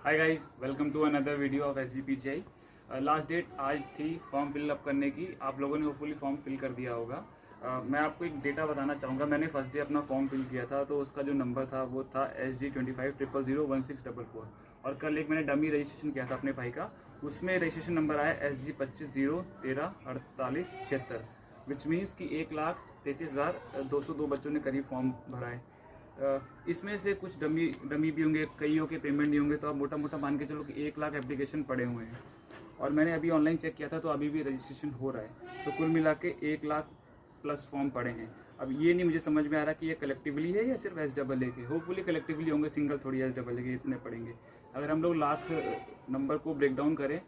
Hi guys, welcome to another video of SGPGI। Last date आज थी form fill up करने की। आप लोगों ने होपफुली फॉर्म फिल कर दिया होगा। मैं आपको एक डेटा बताना चाहूँगा। मैंने फर्स्ट डे अपना फॉर्म फिल किया था तो उसका जो नंबर था वो था SG25000164 और कल एक मैंने डमी रजिस्ट्रेशन किया था अपने भाई का। उसमें रजिस्ट्रेशन नंबर आया SG2501134876, विच मीन्स कि 1,33,202 बच्चों ने करीब फॉर्म भरा है। इसमें से कुछ डमी भी होंगे, कईयों के पेमेंट नहीं होंगे, तो आप मोटा मोटा मान के चलो कि 1,00,000 एप्लीकेशन पड़े हुए हैं। और मैंने अभी ऑनलाइन चेक किया था तो अभी भी रजिस्ट्रेशन हो रहा है, तो कुल मिला के 1,00,000 प्लस फॉर्म पड़े हैं। अब ये नहीं मुझे समझ में आ रहा कि ये कलेक्टिवली है या सिर्फ SAA के। होपफुली कलेक्टिवली होंगे, सिंगल थोड़ी SAA के इतने पड़ेंगे। अगर हम लोग लाख नंबर को ब्रेक डाउन करें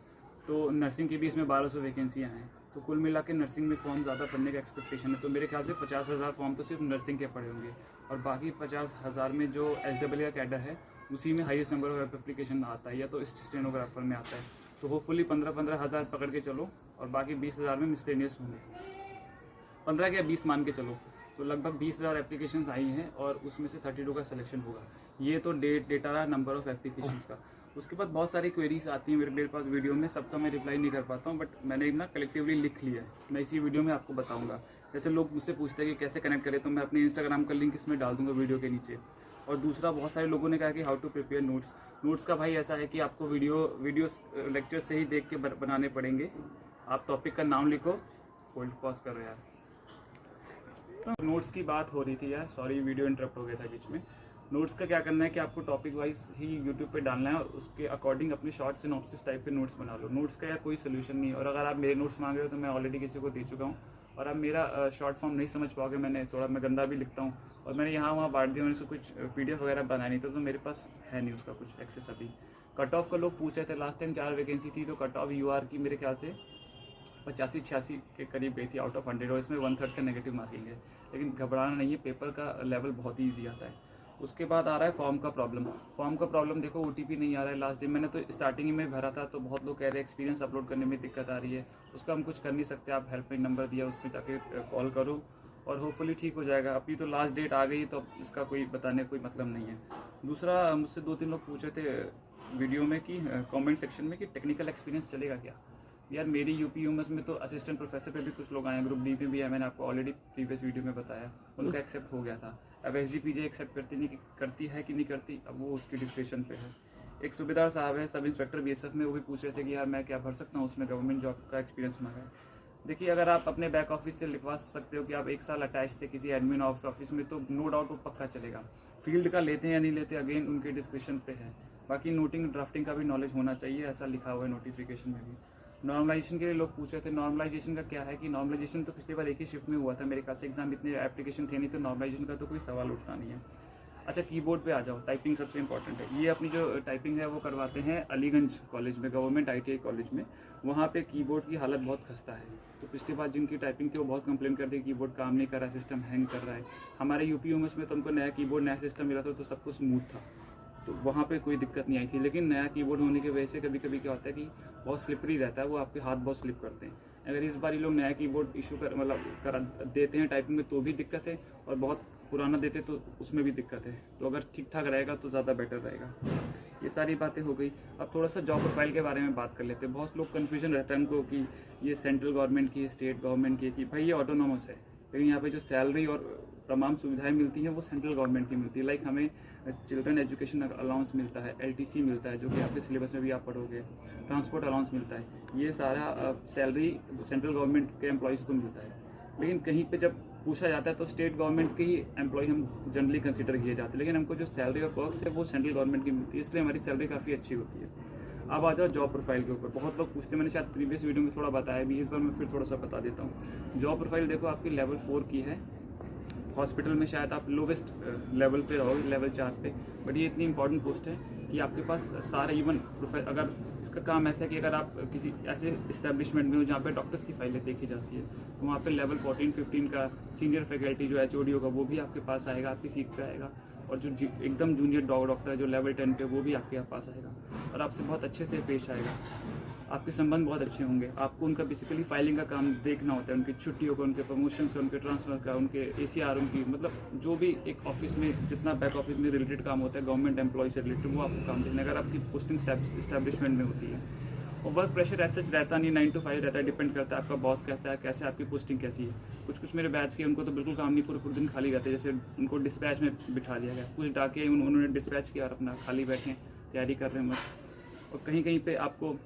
तो नर्सिंग की भी इसमें 1200 वैकेंसियाँ हैं, तो कुल मिला के नर्सिंग में फॉर्म ज़्यादा पड़ने का एक्सपेक्टेशन है। तो मेरे ख्याल से 50,000 फॉर्म तो सिर्फ नर्सिंग के पड़े होंगे और बाकी 50,000 में जो SAA का कैडर है उसी में हाईएस्ट नंबर ऑफ एप्लीकेशन आता है या तो स्टेनोग्राफर में आता है। तो होपफुली 15-15 हज़ार पकड़ के चलो और बाकी 20,000 में मिसलेनियस होंगे। 15 या 20 मान के चलो, तो लगभग 20,000 एप्लीकेशंस आई हैं और उसमें से 32 का सिलेक्शन होगा। ये तो डेटा रहा नंबर ऑफ़ एप्लीकेशंस का। उसके बाद बहुत सारी क्वेरीज आती हैं मेरे पास वीडियो में, सबका मैं रिप्लाई नहीं कर पाता हूँ, बट मैंने ना कलेक्टिवली लिख लिया है। मैं इसी वीडियो में आपको बताऊँगा। जैसे लोग मुझसे पूछते हैं कि कैसे कनेक्ट करें, तो मैं अपने इंस्टाग्राम का लिंक इसमें डाल दूँगा वीडियो के नीचे। और दूसरा, बहुत सारे लोगों ने कहा कि हाउ टू प्रिपेयर नोट्स का भाई ऐसा है कि आपको वीडियोस लेक्चर से ही देख के बनाने पड़ेंगे। आप टॉपिक का नाम लिखो। होल्ड पॉज करो यार। तो नोट्स की बात हो रही थी यार, सॉरी वीडियो इंटरप्ट हो गया था बीच में। नोट्स का क्या करना है कि आपको टॉपिक वाइज ही यूट्यूब पे डालना है और उसके अकॉर्डिंग अपने शॉर्ट सिनॉप्सिस टाइप के नोट्स बना लो। नोट्स का यार कोई सोल्यूशन नहीं है, और अगर आप मेरे नोट्स मांग रहे हो तो मैं ऑलरेडी किसी को दे चुका हूँ और आप मेरा शॉर्ट फॉर्म नहीं समझ पाओगे। मैं गंदा भी लिखता हूँ और मैंने यहाँ वहाँ बांट दिया। मैंने उसको कुछ PDF वगैरह बनाया नहीं था, तो मेरे पास है नहीं उसका कुछ एक्सेस अभी। कट ऑफ का लोग पूछ रहे थे, लास्ट टाइम 4 वैकेंसी थी तो कट ऑफ UR की मेरे ख्याल से 85-86 के करीब गई थी आउट ऑफ 100, और इसमें 1/3 का नेगेटिव मार्किंग है। लेकिन घबराना नहीं है, पेपर का लेवल बहुत ही ईजी आता है। उसके बाद आ रहा है फॉर्म का प्रॉब्लम। देखो OTP नहीं आ रहा है। लास्ट डे मैंने तो स्टार्टिंग में भरा था, तो बहुत लोग कह रहे हैं एक्सपीरियंस अपलोड करने में दिक्कत आ रही है। उसका हम कुछ कर नहीं सकते, आप हेल्पलाइन नंबर दिया उसमें जाके कॉल करो और होपफुली ठीक हो जाएगा। अभी तो लास्ट डेट आ गई तो इसका कोई बताने कोई मतलब नहीं है। दूसरा, मुझसे 2-3 लोग पूछ रहे थे वीडियो में कि कमेंट सेक्शन में कि टेक्निकल एक्सपीरियंस चलेगा क्या। यार मेरी UP-UMS में तो असिस्टेंट प्रोफेसर पे भी कुछ लोग आए हैं, ग्रुप D में भी है, मैंने आपको ऑलरेडी प्रीवियस वीडियो में बताया। उनका एक्सेप्ट हो गया था। अब SGPJ एक्सेप्ट करती है कि नहीं करती, अब वो उसकी डिस्कशन पे है। एक सूबेदार साहब है, सब इंस्पेक्टर BSF में, वो भी पूछ रहे थे कि यार मैं क्या भर सकता हूँ, उसमें गवर्नमेंट जॉब का एक्सपीरियंस मांगा है। देखिए, अगर आप अपने बैक ऑफिस से लिखवा सकते हो कि आप 1 साल अटैच थे किसी एडमिन ऑफिस में, तो नो डाउट वो पक्का चलेगा। फील्ड का लेते हैं या नहीं लेते, अगेन उनके डिस्क्रिप्शन पे है। बाकी नोटिंग ड्राफ्टिंग का भी नॉलेज होना चाहिए, ऐसा लिखा हुआ है नोटिफिकेशन में भी। नॉर्मलाइजेशन के लिए लोग पूछ रहे थे, नॉर्मलाइजेशन का क्या है कि नॉर्मलाइजेशन तो पिछली बार एक ही शिफ्ट में हुआ था मेरे ख्याल से, एग्जाम इतने एप्लीकेशन थे नहीं, तो नॉर्मलाइजेशन का तो कोई सवाल उठता नहीं है। अच्छा, कीबोर्ड पे आ जाओ। टाइपिंग सबसे इंपॉर्टेंट है। ये अपनी जो टाइपिंग है वो करवाते हैं अलीगंज कॉलेज में, गवर्नमेंट ITI कॉलेज में। वहाँ पे कीबोर्ड की हालत बहुत खस्ता है, तो पिछली बार जिनकी टाइपिंग थी वो बहुत कंप्लेन करते हैं कीबोर्ड काम नहीं कर रहा है, सिस्टम हैंग कर रहा है। हमारे UP-UMS में तो हमको नया कीबोर्ड नया सिस्टम मिला था, तो सब कुछ स्मूथ था, तो वहाँ पे कोई दिक्कत नहीं आई थी। लेकिन नया कीबोर्ड होने की वजह से कभी कभी क्या होता है कि बहुत स्लिपरी रहता है, वो आपके हाथ बहुत स्लिप करते हैं। अगर इस बार ये लोग नया कीबोर्ड इशू कर देते हैं टाइपिंग में तो भी दिक्कत है, और बहुत पुराना देते तो उसमें भी दिक्कत है। तो अगर ठीक ठाक रहेगा तो ज़्यादा बेटर रहेगा। ये सारी बातें हो गई। अब थोड़ा सा जॉब प्रोफाइल के बारे में बात कर लेते हैं। बहुत लोग कन्फ्यूजन रहता है उनको कि ये सेंट्रल गवर्नमेंट की है, स्टेट गवर्नमेंट की है, कि भाई ये ऑटोनॉमस है, लेकिन यहाँ पे जो सैलरी और तमाम सुविधाएं मिलती हैं वो सेंट्रल गवर्नमेंट की मिलती है। लाइक हमें चिल्ड्रन एजुकेशन अलाउंस मिलता है, LTC मिलता है, जो कि आपके सिलेबस में भी आप पढ़ोगे, ट्रांसपोर्ट अलाउंस मिलता है। ये सारा सैलरी सेंट्रल गवर्नमेंट के एम्प्लॉयज़ को मिलता है। लेकिन कहीं पे जब पूछा जाता है तो स्टेट गवर्नमेंट के ही एम्प्लॉय हम जनरली कंसिडर किए जाते हैं, लेकिन हमको जो सैलरी और पर्क्स है वो सेंट्रल गवर्नमेंट की मिलती है, इसलिए हमारी सैलरी काफ़ी अच्छी होती है। अब आ जाओ जॉब प्रोफाइल के ऊपर। बहुत लोग पूछते हैं, मैंने शायद प्रीवियस वीडियो में थोड़ा बताया भी, इस बार मैं फिर थोड़ा सा बता देता हूँ। जॉब प्रोफाइल देखो, आपकी लेवल 4 की है। हॉस्पिटल में शायद आप लोवेस्ट लेवल पे रहोगे, लेवल 4 पे, बट ये इतनी इंपॉर्टेंट पोस्ट है कि आपके पास सारे इवन अगर इसका काम ऐसा है कि अगर आप किसी ऐसे इस्टेब्लिशमेंट में हो जहाँ पे डॉक्टर्स की फाइलें देखी जाती है, तो वहाँ पे लेवल 14-15 का सीनियर फैकल्टी जो HOD होगा वो भी आपके पास आएगा, आपकी सीट पे आएगा। और जो एकदम जूनियर डॉक्टर है जो लेवल 10 पे, वो भी आपके पास आएगा और आपसे बहुत अच्छे से पेश आएगा। आपके संबंध बहुत अच्छे होंगे। आपको उनका बेसिकली फाइलिंग का काम देखना होता है, उनकी छुट्टियों का, उनके प्रमोशंस का, उनके ट्रांसफ़र का, उनके ACR, उनकी मतलब जो भी एक ऑफिस में जितना बैक ऑफिस में रिलेटेड काम होता है गवर्नमेंट एम्प्लॉय से रिलेटेड, वो आपको काम देखना है अगर आपकी पोस्टिंग इस्टेब्लिशमेंट में होती है। और वर्क प्रेशर ऐसा रहता नहीं, 9 to 5 रहता है, डिपेंड करता है आपका बॉस कहता है कैसे, आपकी पोस्टिंग कैसी है। कुछ मेरे बैच के उनको तो बिल्कुल काम नहीं, पूरे दिन खाली रहते हैं, जैसे उनको डिस्पैच में बिठा दिया गया। कुछ डाके उन्होंने डिस्पैच किया और अपना खाली बैठे तैयारी कर रहे हैं मत। और कहीं पे आपको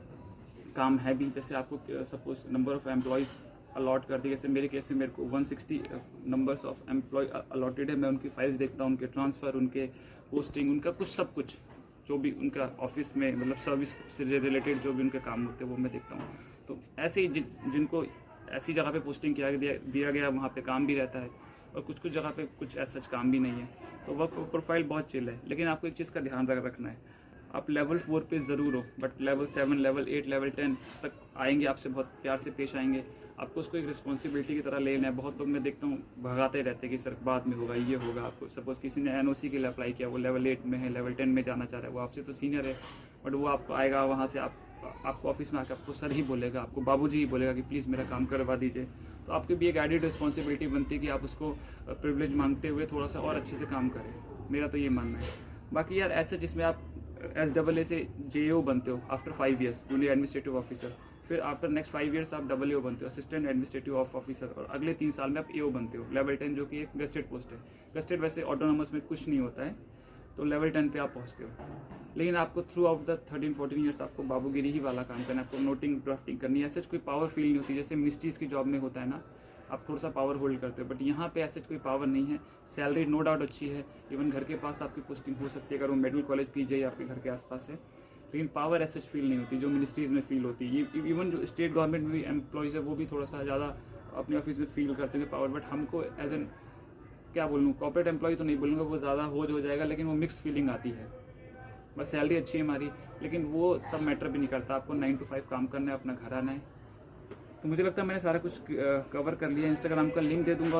काम है भी, जैसे आपको suppose number of employees allot कर दी, जैसे मेरे केस में मेरे को 160 नंबर्स ऑफ एम्प्लॉय अलॉटेड है। मैं उनकी फाइल्स देखता हूँ, उनके ट्रांसफ़र, उनके पोस्टिंग, उनका कुछ सब कुछ जो भी उनका ऑफिस में मतलब सर्विस से रिलेटेड जो भी उनके काम होते हैं वो मैं देखता हूँ। तो ऐसे ही जिनको ऐसी जगह पे पोस्टिंग दिया गया वहाँ पे काम भी रहता है, और कुछ जगह पे कुछ ऐसा काम भी नहीं है। तो वर्क प्रोफाइल बहुत चिल है। लेकिन आपको एक चीज़ का ध्यान रखना है, आप लेवल 4 पे ज़रूर हो, बट लेवल 7, लेवल 8, लेवल 10 तक आएंगे, आपसे बहुत प्यार से पेश आएंगे। आपको उसको एक रिस्पॉन्सिबिलिटी की तरह लेना है। बहुत लोग मैं देखता हूँ भगाते रहते हैं कि सर बाद में होगा, ये होगा। आपको सपोज़ किसी ने NOC के लिए अप्लाई किया, वो लेवल 8 में है, लेवल 10 में जाना चाह रहा है, वो आपसे तो सीनियर है, बट वो आपको आएगा वहाँ से आपको ऑफिस में आकर आपको सर ही बोलेगा, आपको बाबूजी ही बोलेगा कि प्लीज़ मेरा काम करवा दीजिए। तो आपकी भी एक एडिड रिस्पॉन्सिबिलिटी बनती है कि आप उसको प्रिविलेज मांगते हुए थोड़ा सा और अच्छे से काम करें। मेरा तो ये मानना है। बाकी यार ऐसे जिसमें आप SAA से JO बनते हो after 5 years, junior administrative officer, फिर आफ्टर नेक्स्ट 5 ईयर्स आप AAO बनते हो, असिस्टेंट एडमिनिस्ट्रेटिव ऑफिसर, और अगले 3 साल में आप AO बनते हो, लेवल 10, जो कि एक गस्टेड पोस्ट है। गस्टेड वैसे ऑटोनॉमस में कुछ नहीं होता है, तो लेवल 10 पे आप पहुँचते हो। लेकिन आपको थ्रू आउट द 13-14 ईयर्स आपको बाबूगिरी ही वाला काम करना है, आपको नोटिंग ड्राफ्टिंग करनी है। ऐसे कोई पावर फील नहीं होती, जैसे मिनिस्ट्रीज़ की जॉब में होता है ना, आप थोड़ा सा पावर होल्ड करते हो, बट यहाँ पे ऐसे कोई पावर नहीं है। सैलरी नो डाउट अच्छी है, इवन घर के पास आपकी पोस्टिंग हो सकती है अगर वो मेडिकल कॉलेज PJ आपके घर के आसपास है, लेकिन पावर ऐसे फील नहीं होती जो मिनिस्ट्रीज़ में फील होती है। इवन जो स्टेट गवर्नमेंट में भी एम्प्लॉयज़ है वो भी थोड़ा सा ज़्यादा अपने ऑफिस में फील करते हैं पावर, बट हमको एज एन क्या बोलूँ, कॉर्पोरेट एम्प्लॉय तो नहीं बोलूँगा, वो ज़्यादा हो जाएगा, लेकिन वो मिक्स फीलिंग आती है। बस सैलरी अच्छी है हमारी, लेकिन वो सब मैटर भी नहीं करता। आपको 9 to 5 काम करना है, अपना घर आना है। तो मुझे लगता है मैंने सारा कुछ कवर कर लिया। इंस्टाग्राम का लिंक दे दूँगा और